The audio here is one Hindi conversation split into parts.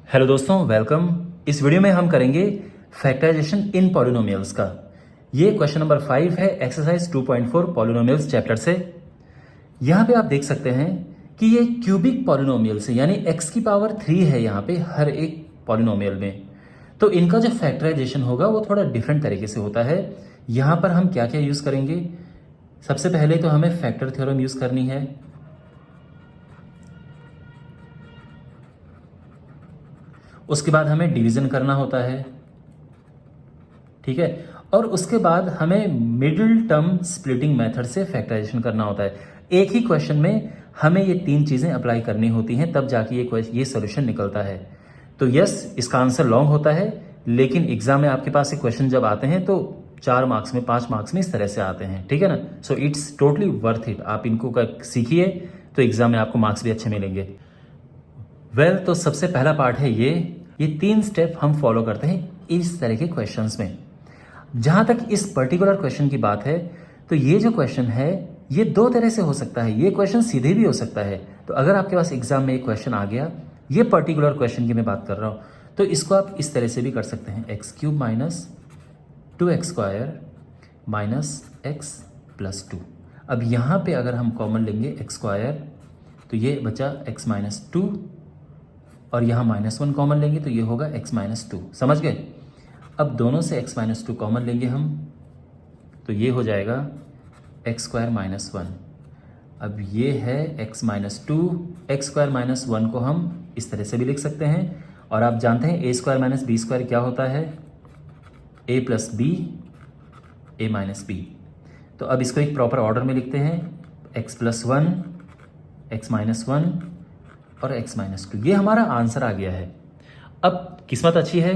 हेलो दोस्तों, वेलकम। इस वीडियो में हम करेंगे फैक्टराइजेशन इन पॉलिनोमियल्स का। ये क्वेश्चन नंबर 5 है एक्सरसाइज 2.4 पॉलिनोमियल्स चैप्टर से। यहाँ पे आप देख सकते हैं कि ये क्यूबिक पॉलिनोमियल्स है, यानी x की पावर 3 है यहाँ पे हर एक पॉलिनोमियल में। तो इनका जो फैक्टराइजेशन होगा वो थोड़ा डिफरेंट तरीके से होता है। यहाँ पर हम क्या क्या यूज करेंगे, सबसे पहले तो हमें फैक्टर थ्योरम यूज करनी है। उसके बाद हमें डिवीजन करना होता है, ठीक है। और उसके बाद हमें मिडिल टर्म स्प्लिटिंग मेथड से फैक्टराइजेशन करना होता है। एक ही क्वेश्चन में हमें ये तीन चीजें अप्लाई करनी होती हैं, तब जाके ये सॉल्यूशन निकलता है। तो यस, इसका आंसर लॉन्ग होता है, लेकिन एग्जाम में आपके पास ये क्वेश्चन जब आते हैं तो 4 मार्क्स में 5 मार्क्स में इस तरह से आते हैं, ठीक है ना। So it's totally worth it. आप इनको सीखिए तो एग्जाम में आपको मार्क्स भी अच्छे मिलेंगे। वेल, तो सबसे पहला पार्ट है ये 3 स्टेप हम फॉलो करते हैं इस तरह के क्वेश्चंस में। जहां तक इस पर्टिकुलर क्वेश्चन की बात है, तो ये जो क्वेश्चन है ये 2 तरह से हो सकता है। ये क्वेश्चन सीधे भी हो सकता है। तो अगर आपके पास एग्जाम में एक क्वेश्चन आ गया, ये पर्टिकुलर क्वेश्चन की मैं बात कर रहा हूं, तो इसको आप इस तरह से भी कर सकते हैं, x³ minus 2x² minus x plus 2। अब यहां पे अगर हम कॉमन लेंगे x² तो ये बचा x माइनस 2, और यहाँ -1 कॉमन लेंगे तो ये होगा x माइनस 2। समझ गए। अब दोनों से x माइनस 2 कॉमन लेंगे हम, तो ये हो जाएगा x² माइनस 1। अब ये है x माइनस 2। x² माइनस 1 को हम इस तरह से भी लिख सकते हैं, और आप जानते हैं a² माइनस b² क्या होता है, a plus B a minus B. तो अब इसको एक प्रॉपर ऑर्डर में लिखते हैं, x प्लस 1, x माइनस 1 और x माइनस 2। ये हमारा आंसर आ गया है। अब किस्मत अच्छी है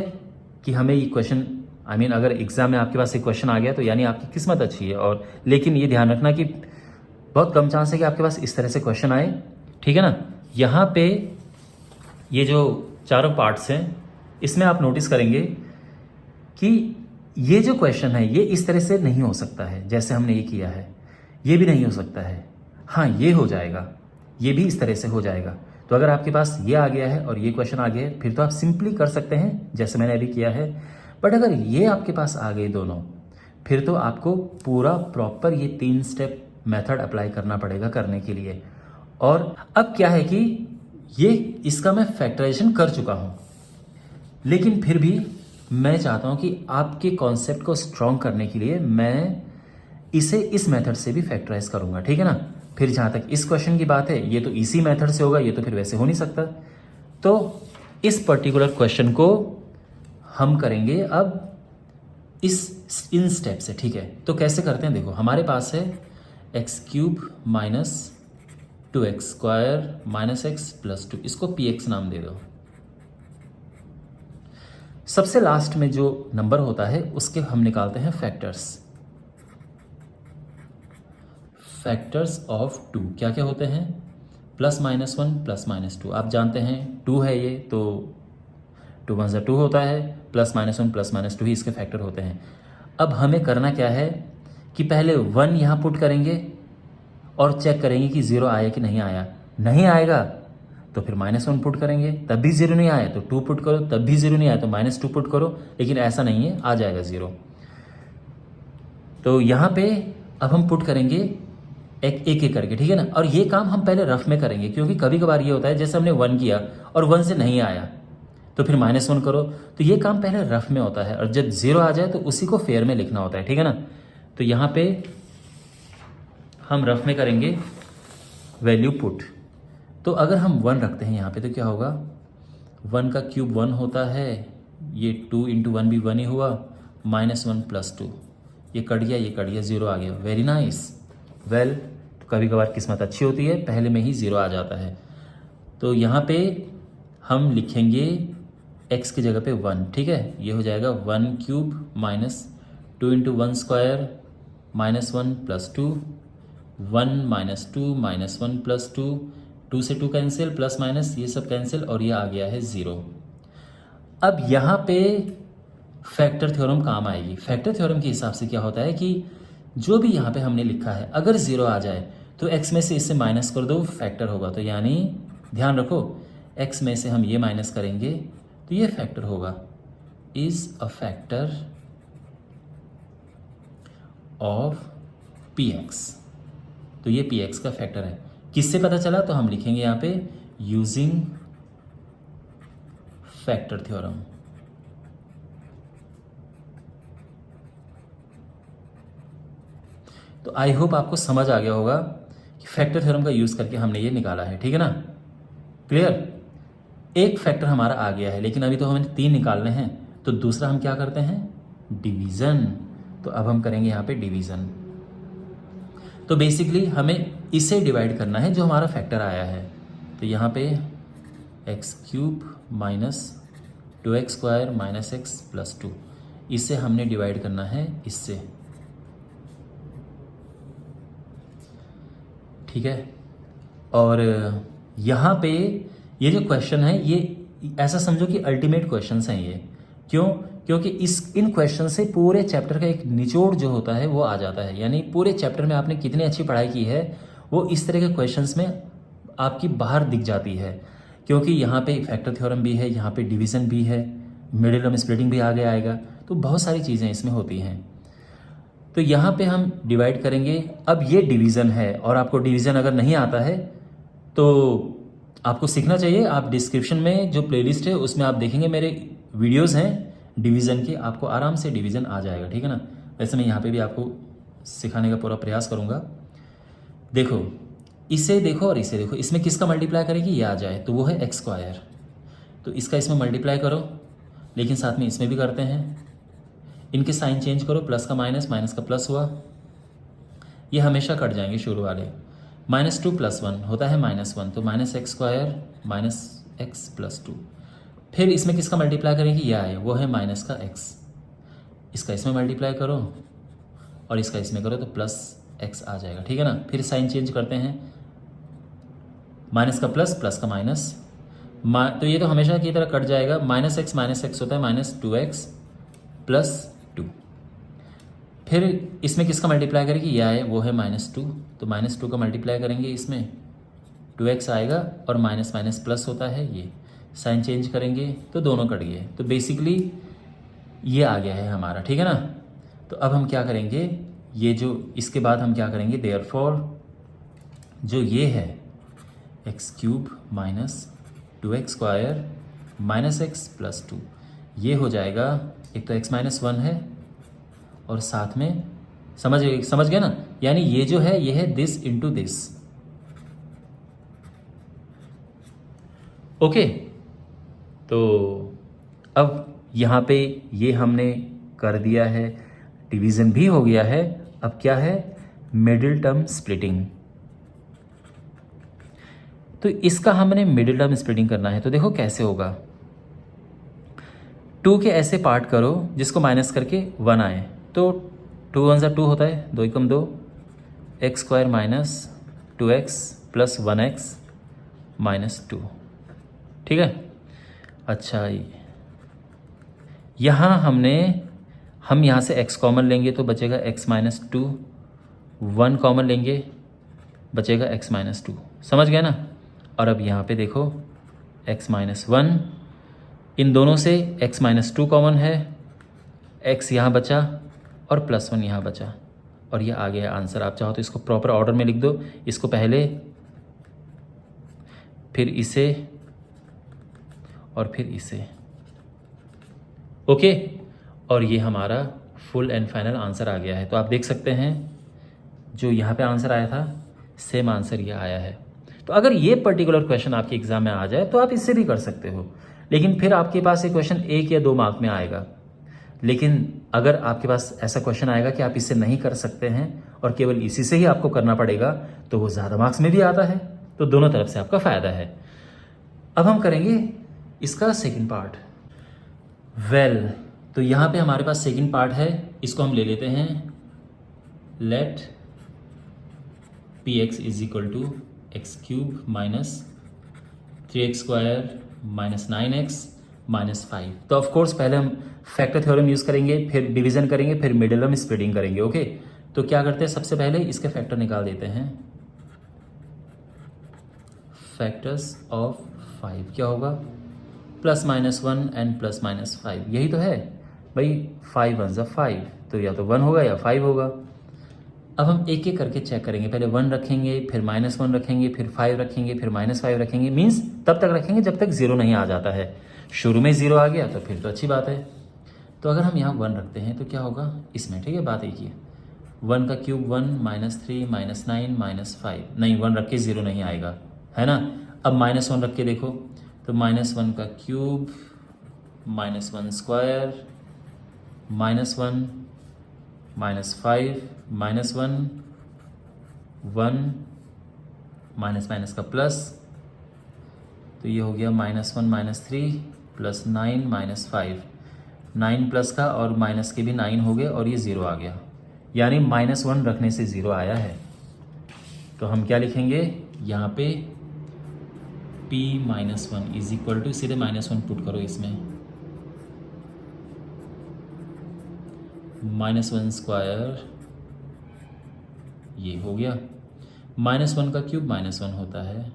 कि हमें ये क्वेश्चन अगर एग्जाम में आपके पास एक क्वेश्चन आ गया तो यानी आपकी किस्मत अच्छी है। और लेकिन ये ध्यान रखना कि बहुत कम चांस है कि आपके पास इस तरह से क्वेश्चन आए, ठीक है ना। यहाँ पे ये जो चारों पार्ट्स हैं, इसमें आप नोटिस करेंगे कि ये जो क्वेश्चन है ये इस तरह से नहीं हो सकता है जैसे हमने ये किया है। ये भी नहीं हो सकता है। हाँ, ये हो जाएगा, ये भी इस तरह से हो जाएगा। तो अगर आपके पास ये आ गया है और ये क्वेश्चन आ गया है, फिर तो आप सिंपली कर सकते हैं जैसे मैंने अभी किया है। बट अगर ये आपके पास आ गए दोनों, फिर तो आपको पूरा प्रॉपर ये 3 स्टेप मेथड अप्लाई करना पड़ेगा करने के लिए। और अब क्या है कि ये इसका मैं फैक्टराइजेशन कर चुका हूं, लेकिन फिर भी मैं चाहता हूं कि आपके कॉन्सेप्ट को स्ट्रॉन्ग करने के लिए मैं इसे इस मेथड से भी फैक्टराइज करूंगा, ठीक है ना। फिर जहां तक इस क्वेश्चन की बात है, ये तो इसी मेथड से होगा, ये तो फिर वैसे हो नहीं सकता। तो इस पर्टिकुलर क्वेश्चन को हम करेंगे अब इन स्टेप से, ठीक है। तो कैसे करते हैं, देखो हमारे पास है x³ minus 2x² minus x plus 2। इसको px नाम दे दो। सबसे लास्ट में जो नंबर होता है उसके हम निकालते हैं फैक्टर्स ऑफ 2। क्या क्या होते हैं, प्लस माइनस 1 प्लस माइनस 2। आप जानते हैं 2 है ये, तो 2 1 2 होता है, प्लस माइनस 1 प्लस माइनस 2 ही इसके फैक्टर होते हैं। अब हमें करना क्या है कि पहले 1 यहाँ पुट करेंगे और चेक करेंगे कि 0 आया कि नहीं आया। नहीं आएगा तो फिर -1 पुट करेंगे, तब भी 0 नहीं आया तो 2 पुट करो, तब भी 0 नहीं आया तो -2 पुट करो। लेकिन ऐसा नहीं है, आ जाएगा 0। तो यहाँ पे अब हम पुट करेंगे एक करके, ठीक है ना। और ये काम हम पहले रफ में करेंगे, क्योंकि कभी कभार ये होता है जैसे हमने 1 किया और 1 से नहीं आया तो फिर -1 करो। तो ये काम पहले रफ में होता है, और जब 0 आ जाए तो उसी को फेयर में लिखना होता है, ठीक है ना। तो यहाँ पे हम रफ में करेंगे वैल्यू पुट। तो अगर हम 1 रखते हैं यहाँ पे तो क्या होगा, 1 का क्यूब 1 होता है, ये 2 × 1 भी 1 ही हुआ, -1 प्लस 2। ये कट गया, ये कट गया, 0 आ गया। Very nice. वेल, तो कभी कभार किस्मत अच्छी होती है, पहले में ही 0 आ जाता है। तो यहाँ पे हम लिखेंगे x की जगह पे 1, ठीक है। ये हो जाएगा 1³ minus 2 × 1² minus 1 plus 2, 1 minus 2 minus 1 plus 2, 2 से 2 कैंसिल, प्लस माइनस ये सब कैंसिल, और ये आ गया है 0। अब यहाँ पे फैक्टर थ्योरम काम आएगी। फैक्टर थ्योरम के हिसाब से क्या होता है कि जो भी यहाँ पे हमने लिखा है, अगर 0 आ जाए तो x में से इससे माइनस कर दो, फैक्टर होगा। तो यानी ध्यान रखो, x में से हम ये माइनस करेंगे तो ये फैक्टर होगा, is a factor of P x. तो ये पी एक्स का फैक्टर है। किससे पता चला? तो हम लिखेंगे यहाँ पे यूजिंग फैक्टर थ्योरम। तो आई होप आपको समझ आ गया होगा कि फैक्टर थ्योरम का यूज करके हमने ये निकाला है, ठीक है ना? क्लियर? एक फैक्टर हमारा आ गया है, लेकिन अभी तो हमें 3 निकालने हैं, तो दूसरा हम क्या करते हैं? डिवीजन। तो अब हम करेंगे यहाँ पे डिवीजन। तो बेसिकली हमें इसे डिवाइड करना है जो हमारा फैक्टर आया है। तो यहाँ पे x³ minus 2x² minus x plus 2, इसे हमने डिवाइड करना है इससे, ठीक है? और यहाँ पे ये जो क्वेश्चन है, ये ऐसा समझो कि अल्टीमेट क्वेश्चंस हैं ये। क्यों? क्योंकि इन क्वेश्चन से पूरे चैप्टर का एक निचोड़ जो होता है वो आ जाता है। यानी पूरे चैप्टर में आपने कितनी अच्छी पढ़ाई की है वो इस तरह के क्वेश्चंस में आपकी बाहर दिख जाती है। क्योंकि यहाँ पे फैक्टर थ्योरम भी है, यहाँ पे डिवीज़न भी है, मिडिल टर्म स्प्लिटिंग भी आगे आएगा, तो बहुत सारी चीज़ें इसमें होती हैं। तो यहाँ पे हम डिवाइड करेंगे। अब ये डिवीज़न है, और आपको डिवीज़न अगर नहीं आता है तो आपको सीखना चाहिए। आप डिस्क्रिप्शन में जो प्लेलिस्ट है उसमें आप देखेंगे मेरे वीडियोस हैं डिवीज़न के, आपको आराम से डिवीज़न आ जाएगा, ठीक है ना? वैसे मैं यहाँ पे भी आपको सिखाने का पूरा प्रयास करूँगा। देखो, इसे देखो और इसे देखो, इसमें किसका मल्टीप्लाई करेगी? ये आ जाए तो वो है x²। तो इसका इसमें मल्टीप्लाई करो, लेकिन साथ में इसमें भी करते हैं। इनके साइन चेंज करो, प्लस का माइनस, माइनस का प्लस हुआ, ये हमेशा कट जाएंगे शुरू वाले। -2 + 1 होता है -1, तो -x² माइनस x प्लस 2। फिर इसमें किसका मल्टीप्लाई करेंगे? ये आए, वो है माइनस का x। इसका इसमें मल्टीप्लाई करो और इसका इसमें करो तो प्लस x आ जाएगा, ठीक है ना? फिर साइन चेंज करते हैं, माइनस का प्लस, प्लस का माइनस, तो ये तो हमेशा की तरह कट जाएगा। -x होता है -2x प्लस 2। फिर इसमें किसका मल्टीप्लाई करेंगे? ये आए, वो है -2, तो -2 का मल्टीप्लाई करेंगे, इसमें 2x आएगा और माइनस माइनस प्लस होता है, ये साइन चेंज करेंगे तो दोनों कट गए। तो बेसिकली ये आ गया है हमारा, ठीक है ना? तो अब हम क्या करेंगे, ये जो इसके बाद हम क्या करेंगे, देयरफॉर जो ये है x³ minus 2x² minus x plus 2, ये हो जाएगा, एक तो x-1 है और साथ में समझ गए ना? यानी ये जो है ये है दिस इंटू दिस। ओके, तो अब यहाँ पे ये हमने कर दिया है, डिवीज़न भी हो गया है। अब क्या है? Middle term splitting. तो इसका हमने मिडिल टर्म स्प्लिटिंग करना है। तो देखो कैसे होगा, 2 के ऐसे पार्ट करो जिसको माइनस करके 1 आए। तो 2 1 2 होता है, 2 एकम 2, x² minus 2x plus 1x minus 2, ठीक है? अच्छा, यहाँ हम यहाँ से x कॉमन लेंगे तो बचेगा x माइनस 2, 1 कॉमन लेंगे बचेगा x माइनस 2, समझ गया ना? और अब यहाँ पे देखो x माइनस 1, इन दोनों से x माइनस 2 कॉमन है, x यहाँ बचा और प्लस 1 यहाँ बचा, और ये आ गया आंसर। आप चाहो तो इसको प्रॉपर ऑर्डर में लिख दो, इसको पहले, फिर इसे और फिर इसे, ओके? और ये हमारा फुल एंड फाइनल आंसर आ गया है। तो आप देख सकते हैं जो यहाँ पे आंसर आया था सेम आंसर ये आया है। तो अगर ये पर्टिकुलर क्वेश्चन आपके एग्जाम में आ जाए तो आप इससे भी कर सकते हो, लेकिन फिर आपके पास ये क्वेश्चन 1 या 2 मार्क में आएगा। लेकिन अगर आपके पास ऐसा क्वेश्चन आएगा कि आप इससे नहीं कर सकते हैं और केवल इसी से ही आपको करना पड़ेगा, तो वो ज़्यादा मार्क्स में भी आता है। तो दोनों तरफ से आपका फ़ायदा है। अब हम करेंगे इसका सेकंड पार्ट। वेल, तो यहाँ पे हमारे पास सेकंड पार्ट है, इसको हम ले लेते हैं। Let px is equal to x³ minus 3x² minus 9x minus 5। तो ऑफकोर्स पहले हम फैक्टर थ्योरम यूज़ करेंगे, फिर डिवीज़न करेंगे, फिर मिडिल टर्म स्प्लिटिंग करेंगे, ओके? तो क्या करते हैं, सबसे पहले इसके फैक्टर निकाल देते हैं। फैक्टर्स ऑफ 5 क्या होगा? +-1 एंड +-5, यही तो है भाई। 5 1 5, तो या तो 1 होगा या 5 होगा। अब हम एक एक करके चेक करेंगे, पहले 1 रखेंगे, फिर -1 रखेंगे, फिर 5 रखेंगे, फिर -5 रखेंगे, मीन्स तब तक रखेंगे जब तक 0 नहीं आ जाता है। शुरू में 0 आ गया तो फिर तो अच्छी बात है। तो अगर हम यहाँ 1 रखते हैं तो क्या होगा इसमें, ठीक है, बात एक ही है। 1 का क्यूब 1, -3, -9, -5, नहीं 1 रख के 0 नहीं आएगा, है ना। अब -1 रख के देखो, तो -1 का क्यूब, -1 स्क्वायर, -1, -5, -1, 1, माइनस का प्लस, तो ये हो गया -1 -3 +9 -5, 9 प्लस का और माइनस के भी 9 हो गए और ये 0 आ गया, यानी -1 रखने से 0 आया है। तो हम क्या लिखेंगे यहाँ पे, p-1 इज इक्वल टू, सीधे -1 पुट करो इसमें, -1 स्क्वायर, ये हो गया, -1 का क्यूब -1 होता है,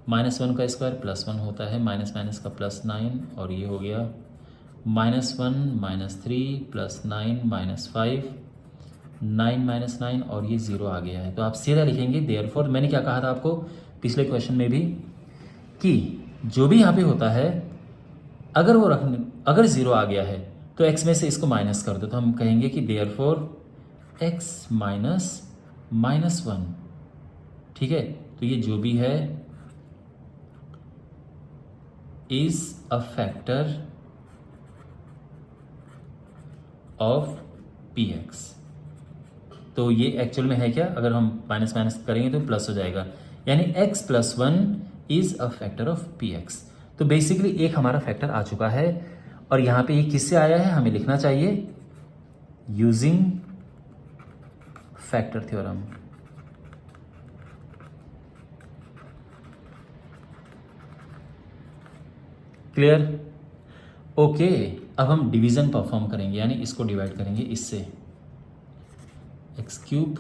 -1 का स्क्वायर +1 होता है, माइनस का +9, और ये हो गया -1 -3 +9 -5, 9 -9, और ये 0 आ गया है। तो आप सीधा लिखेंगे देयरफॉर, मैंने क्या कहा था आपको पिछले क्वेश्चन में भी, कि जो भी यहाँ पे होता है अगर 0 आ गया है तो x में से इसको माइनस कर दो, तो हम कहेंगे कि देयरफॉर x -1, ठीक है। तो ये जो भी है is a factor of px। तो ये एक्चुअल में है क्या, अगर हम माइनस करेंगे तो प्लस हो जाएगा, यानी x + 1 is a factor of px। तो बेसिकली एक हमारा फैक्टर आ चुका है, और यहाँ पे ये किससे आया है हमें लिखना चाहिए, using factor theorem. Clear, okay. अब हम डिवीजन परफॉर्म करेंगे, यानी इसको डिवाइड करेंगे इससे, x³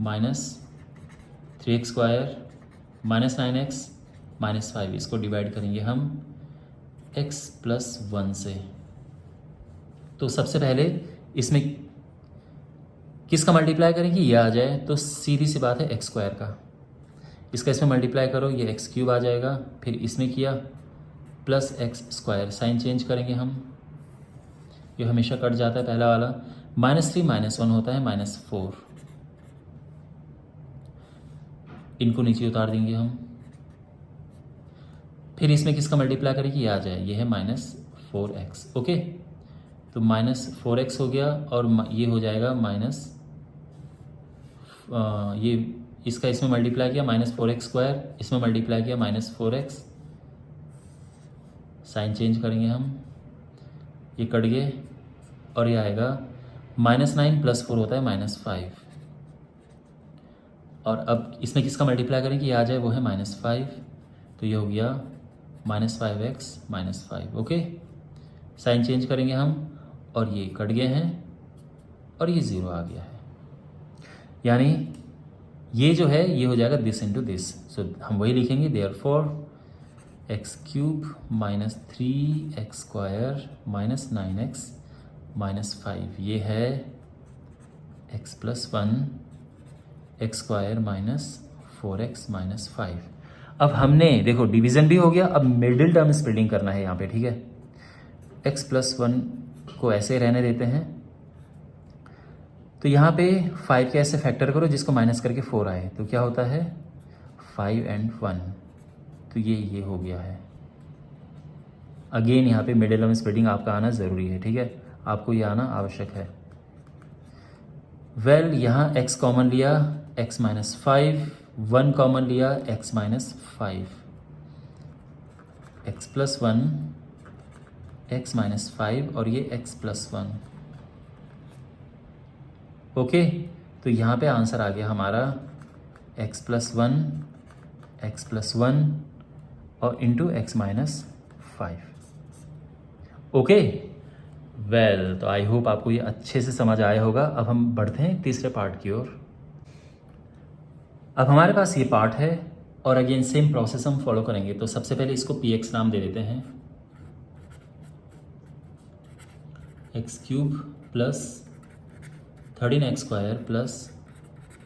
-3x² -9x -5, इसको डिवाइड करेंगे हम x + 1 से। तो सबसे पहले इसमें किसका मल्टीप्लाई करेंगे, ये आ जाए तो सीधी सी बात है x² का, इसका इसमें मल्टीप्लाई करो, ये x³ आ जाएगा, फिर इसमें किया +x², साइन चेंज करेंगे हम, ये हमेशा कट जाता है पहला वाला, -3 -1 होता है -4, इनको नीचे उतार देंगे हम, फिर इसमें किसका मल्टीप्लाई करेंगे, ये आ जाए, ये है -4x, ओके। तो -4x हो गया, और ये हो जाएगा ये इसका इसमें मल्टीप्लाई किया -4x², इसमें मल्टीप्लाई किया -4x, साइन चेंज करेंगे हम, ये कट गए, और ये आएगा -9 + 4 होता है -5, और अब इसमें किसका मल्टीप्लाई करेंगे, ये आ जाए, वो है -5, तो ये हो गया -5x -5, ओके। साइन चेंज करेंगे हम, और ये कट गए हैं, और ये 0 आ गया है, यानी ये जो है ये हो जाएगा दिस इंटू दिस। सो हम वही लिखेंगे, देयरफॉर x³ -3x² -9x -5, ये है x + 1 x² -4x -5। अब हमने देखो डिवीजन भी हो गया, अब मिडिल टर्म स्प्लिटिंग करना है यहाँ पे, ठीक है। x + 1 को ऐसे रहने देते हैं, तो यहाँ पे 5 के ऐसे फैक्टर करो जिसको माइनस करके 4 आए, तो क्या होता है 5 and 1, तो ये हो गया है। अगेन यहाँ पे मिडिल टर्म स्प्लिटिंग आपका आना ज़रूरी है, ठीक है, आपको ये आना आवश्यक है। वेल यहाँ x कॉमन लिया, x -5, 1 कॉमन लिया, x -5, x + 1 x -5, और ये x + 1, ओके। तो यहाँ पे आंसर आ गया हमारा x + 1 और इंटू x -5, ओके। वेल तो आई होप आपको ये अच्छे से समझ आया होगा। अब हम बढ़ते हैं तीसरे पार्ट की ओर। अब हमारे पास ये पार्ट है, और अगेन सेम प्रोसेस हम फॉलो करेंगे। तो सबसे पहले इसको px नाम दे देते हैं, x cube plus 13x square plus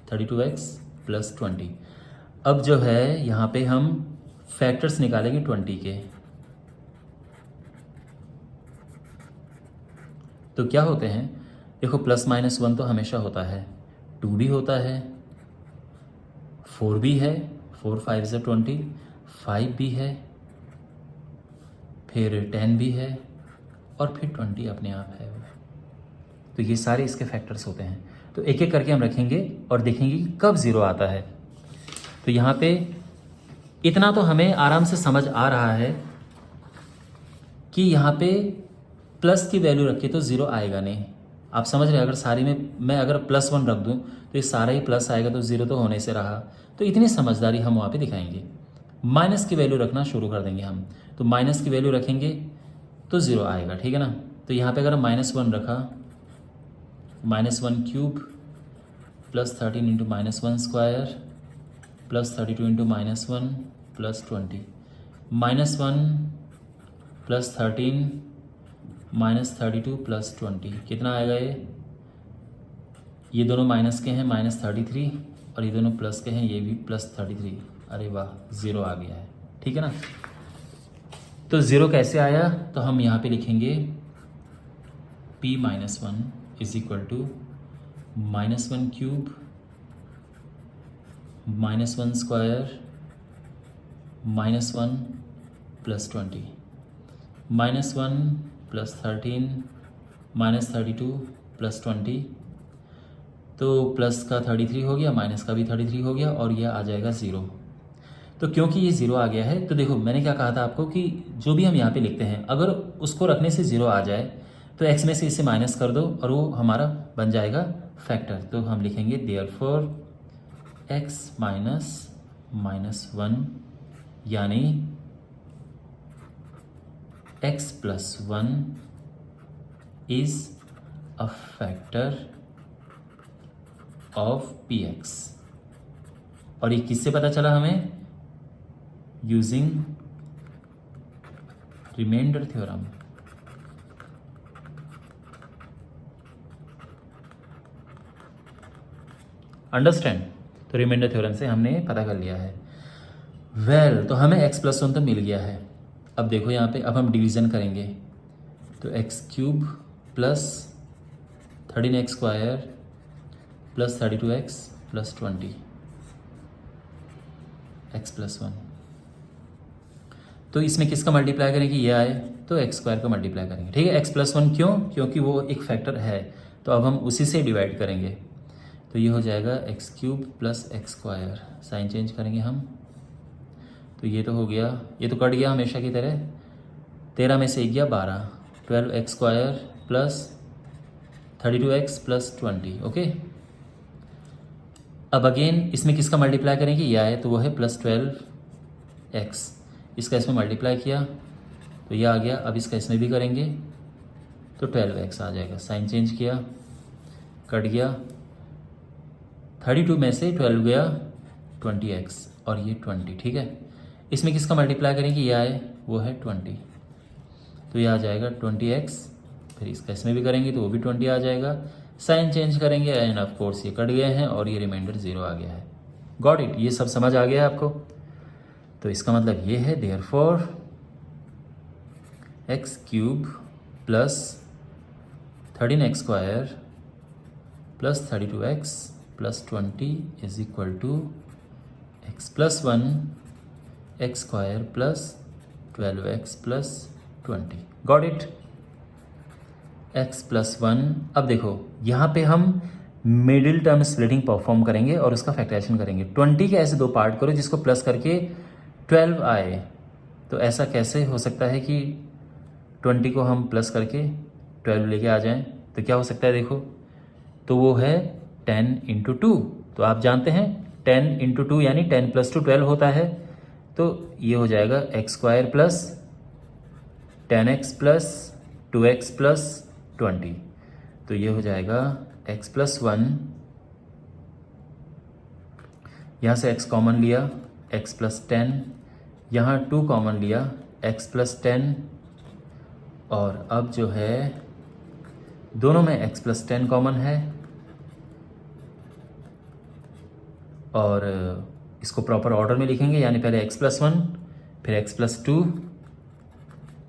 32x plus 20। अब जो है यहाँ पे हम फैक्टर्स निकालेंगे 20 के। तो क्या होते हैं, देखो प्लस माइनस 1 तो हमेशा होता है, 2 भी होता है, 4 भी है, 4 5 से 20, 5 भी है, फिर 10 भी है और फिर 20 अपने आप है। तो ये सारे इसके फैक्टर्स होते हैं। तो एक एक करके हम रखेंगे और देखेंगे कि कब ज़ीरो आता है। तो यहाँ पे इतना तो हमें आराम से समझ आ रहा है कि यहाँ पे प्लस की वैल्यू रखे तो ज़ीरो आएगा नहीं। आप समझ रहे हैं, अगर सारी में मैं अगर +1 रख दूँ तो ये सारा ही प्लस आएगा, तो ज़ीरो तो होने से रहा। तो इतनी समझदारी हम वहाँ पे दिखाएंगे। माइनस की वैल्यू रखना शुरू कर देंगे हम। तो माइनस की वैल्यू रखेंगे तो ज़ीरो आएगा, ठीक है ना। तो यहाँ पे अगर -1 रखा, -1 cube plus 13 into -1 square plus 32 into -1 plus 20, -1 plus 13 -32 plus 20 कितना आएगा ये दोनों माइनस के हैं, -33, और ये दोनों प्लस के हैं, ये भी +33। अरे वाह, ज़ीरो आ गया है, ठीक है ना। तो ज़ीरो कैसे आया, तो हम यहाँ पे लिखेंगे p-1 is equal to -1 cube -1 square -1 plus 20, -1 plus 13 -32 plus 20। तो प्लस का 33 हो गया, माइनस का भी 33 हो गया, और यह आ जाएगा ज़ीरो। तो क्योंकि ये ज़ीरो आ गया है, तो देखो मैंने क्या कहा था आपको कि जो भी हम यहाँ पे लिखते हैं अगर उसको रखने से ज़ीरो आ जाए तो x में से इसे माइनस कर दो और वो हमारा बन जाएगा फैक्टर। तो हम लिखेंगे देयरफॉर x -1 यानी x + 1 is a factor of px। और ये किससे पता चला हमें, यूजिंग रिमाइंडर थ्योरम। अंडरस्टैंड। तो रिमाइंडर थ्योरम से हमने पता कर लिया है। वेल, तो हमें x + 1 तो मिल गया है। अब देखो यहाँ पे, अब हम डिवीज़न करेंगे। तो x cube plus 13x square plus 32x plus 20 x + 1। तो इसमें किसका मल्टीप्लाई करेंगे, ये आए तो x स्क्वायर का मल्टीप्लाई करेंगे, ठीक है। x + 1 क्यों, क्योंकि वो एक फैक्टर है, तो अब हम उसी से डिवाइड करेंगे। तो ये हो जाएगा x cube plus x square, sign change करेंगे हम। तो ये तो हो गया, ये तो कट गया हमेशा की तरह, 13 में से 1 गया 12, 12x square plus 32x plus 20, okay. अब अगेन इसमें किसका मल्टीप्लाई करेंगे, ये आए तो वो है +12x, इसका इसमें मल्टीप्लाई किया तो ये आ गया। अब इसका इसमें भी करेंगे तो 12x आ जाएगा, साइन चेंज किया, कट गया, 32 में से 12 गया 20x और ये 20, ठीक है। इसमें किसका मल्टीप्लाई करेंगे, ये आए वो है 20, तो ये आ जाएगा 20x। फिर इसका इसमें भी करेंगे तो वो भी 20 आ जाएगा, साइन चेंज करेंगे एंड ऑफ कोर्स ये कट गए हैं और ये रिमाइंडर 0 आ गया है। गॉट इट, ये सब समझ आ गया है आपको। तो इसका मतलब ये है therefore x cube plus 13x square plus 32x plus 20 is equal to x + 1 x square plus 12x plus 20। Got it, x + 1। अब देखो यहाँ पे हम मिडिल टर्म स्प्लिटिंग परफॉर्म करेंगे और उसका फैक्टराइजेशन करेंगे। 20 के ऐसे दो पार्ट करो जिसको प्लस करके 12 आए। तो ऐसा कैसे हो सकता है कि 20 को हम प्लस करके 12 लेके आ जाएं, तो क्या हो सकता है देखो, तो वो है 10 × 2। तो आप जानते हैं 10 × 2 यानी 10 + 2 12 होता है। तो ये हो जाएगा x square plus 10x plus 2x plus 20। तो ये हो जाएगा x + 1, यहाँ से x कॉमन लिया, x + 10, यहाँ 2 कॉमन लिया, x + 10, और अब जो है दोनों में x+10 कॉमन है और इसको प्रॉपर ऑर्डर में लिखेंगे, यानी पहले x+1 फिर x+2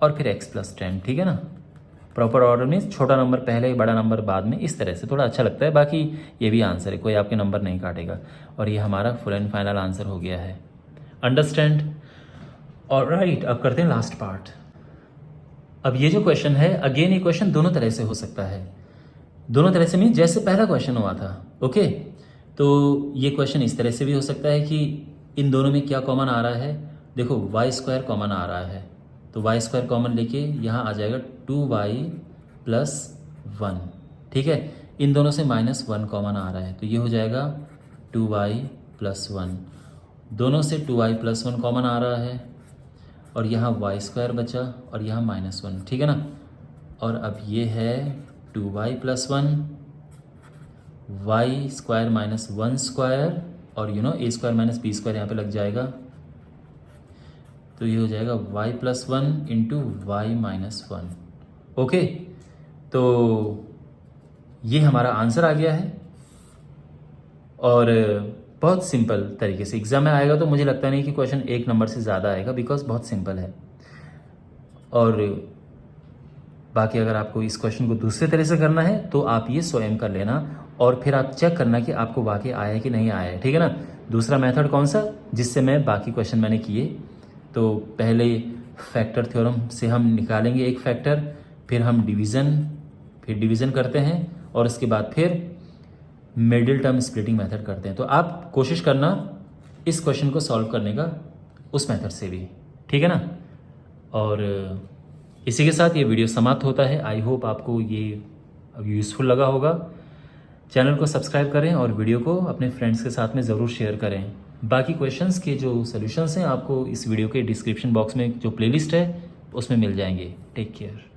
और फिर x+10, ठीक है ना। प्रॉपर ऑर्डर में छोटा नंबर पहले बड़ा नंबर बाद में, इस तरह से थोड़ा अच्छा लगता है। बाकी ये भी आंसर है, कोई आपके नंबर नहीं काटेगा। और ये हमारा फुल एंड फाइनल आंसर हो गया है। अंडरस्टैंड? ऑलराइट, अब करते हैं लास्ट पार्ट। अब ये जो क्वेश्चन है, अगेन ये क्वेश्चन दोनों तरह से हो सकता है। दोनों तरह से मीन जैसे पहला क्वेश्चन हुआ था, ओके। तो ये क्वेश्चन इस तरह से भी हो सकता है कि इन दोनों में क्या कॉमन आ रहा है। देखो y² कॉमन आ रहा है, तो y² कॉमन लेके यहाँ आ जाएगा 2y+1, ठीक है। इन दोनों से -1 कॉमन आ रहा है, तो ये हो जाएगा 2y+1। दोनों से 2y+1 कॉमन आ रहा है और यहाँ y² बचा और यहाँ -1, ठीक है ना। और अब ये है 2y+1, y² -1² और a² - b² यहाँ पे लग जाएगा, तो ये हो जाएगा y+1 × y-1, ओके। तो ये हमारा आंसर आ गया है और बहुत सिंपल तरीके से एग्ज़ाम में आएगा, तो मुझे लगता नहीं कि क्वेश्चन 1 नंबर से ज़्यादा आएगा, बिकॉज बहुत सिंपल है। और बाकी अगर आपको इस क्वेश्चन को दूसरे तरह से करना है तो आप ये स्वयं कर लेना और फिर आप चेक करना कि आपको वाकई आया है कि नहीं आया है, ठीक है ना। दूसरा मेथड कौन सा, जिससे मैं बाकी क्वेश्चन मैंने किए, तो पहले फैक्टर थ्योरम से हम निकालेंगे एक फैक्टर, फिर हम डिवीज़न करते हैं और उसके बाद फिर मिडिल टर्म स्प्लिटिंग मेथड करते हैं। तो आप कोशिश करना इस क्वेश्चन को सॉल्व करने का उस मेथड से भी, ठीक है ना। और इसी के साथ ये वीडियो समाप्त होता है। आई होप आपको ये यूज़फुल लगा होगा। चैनल को सब्सक्राइब करें और वीडियो को अपने फ्रेंड्स के साथ में ज़रूर शेयर करें। बाकी क्वेश्चंस के जो सॉल्यूशंस हैं आपको इस वीडियो के डिस्क्रिप्शन बॉक्स में जो प्लेलिस्ट है उसमें मिल जाएंगे। Take care.